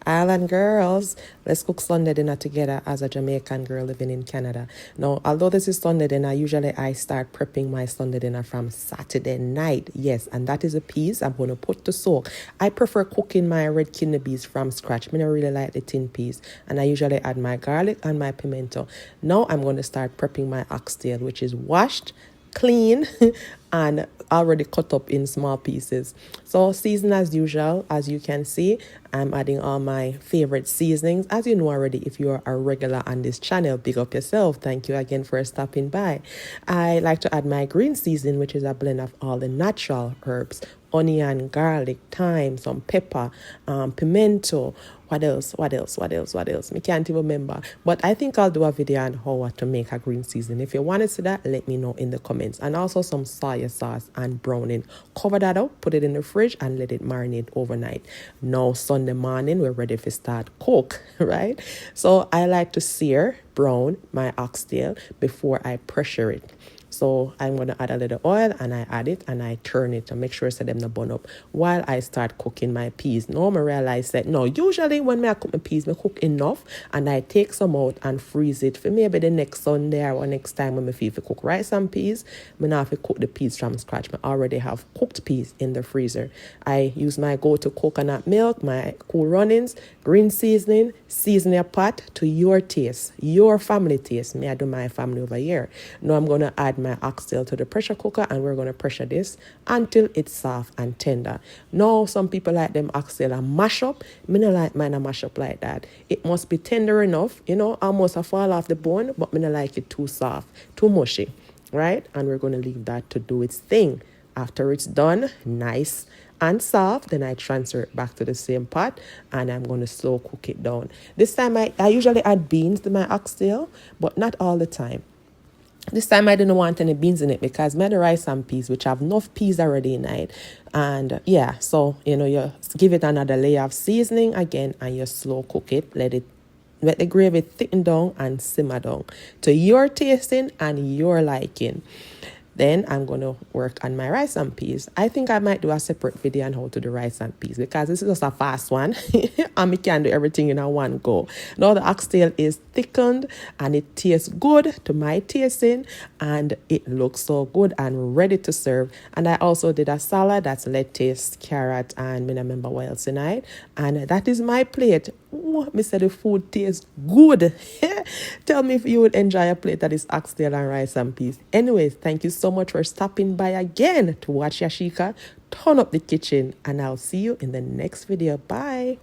Island girls, let's cook Sunday dinner together as a Jamaican girl living in Canada. Now, although this is Sunday dinner, usually I start prepping my Sunday dinner from Saturday night. Yes, and that is a piece I'm going to put to soak. I prefer cooking my red kidney beans from scratch. I don't really like the tin peas. And I usually add my garlic and my pimento. Now I'm going to start prepping my oxtail, which is washed, clean, and already cut up in small pieces. So season as usual. As you can see, I'm adding all my favorite seasonings. As you know already, if you're a regular on this channel, big up yourself. Thank you again for stopping by. I like to add my green seasoning, which is a blend of all the natural herbs: onion, garlic, thyme, some pepper, pimento. What else? I can't even remember. But I think I'll do a video on how to make a green seasoning. If you want to see that, let me know in the comments. And also some soy sauce and browning. Cover that up, put it in the fridge, and let it marinate overnight. Now, Sunday morning, we're ready to start cook, right? So I like to sear, brown my oxtail before I pressure it. So I'm going to add a little oil, and I add it and I turn it to make sure so them not burn up while I start cooking my peas. Now I realize that no, usually when I cook my peas, I cook enough and I take some out and freeze it for maybe the next Sunday or next time when I feel to cook rice and peas. I now have to cook the peas from scratch. I already have cooked peas in the freezer. I use my go-to coconut milk, my Cool Runnings, green seasoning, season your pot to your taste, your family taste. Me, I do my family over here. Now I'm going to add my oxtail to the pressure cooker, and we're going to pressure this until it's soft and tender. Now some people like them oxtail and mash up. Me not like mine a mash up like that. It must be tender enough, almost a fall off the bone, but me not like it too soft, too mushy, right? And we're going to leave that to do its thing. After it's done, nice and soft, then I transfer it back to the same pot and I'm going to slow cook it down. This time I usually add beans to my oxtail, but not all the time. This time I didn't want any beans in it because I had the rice and peas, which have enough peas already in it. And yeah, so, you give it another layer of seasoning again and you slow cook it. Let the gravy thicken down and simmer down to your tasting and your liking. Then I'm going to work on my rice and peas. I think I might do a separate video on how to do rice and peas because this is just a fast one and we can do everything in a one go. Now the oxtail is thickened and it tastes good to my tasting and it looks so good and ready to serve. And I also did a salad that's lettuce, carrot, and I don't remember what else in it. And that is my plate. Oh, me said the food tastes good. Tell me if you would enjoy a plate that is oxtail and rice and peas. Anyways, thank you so much for stopping by again to watch Yashika turn up the kitchen, and I'll see you in the next video. Bye.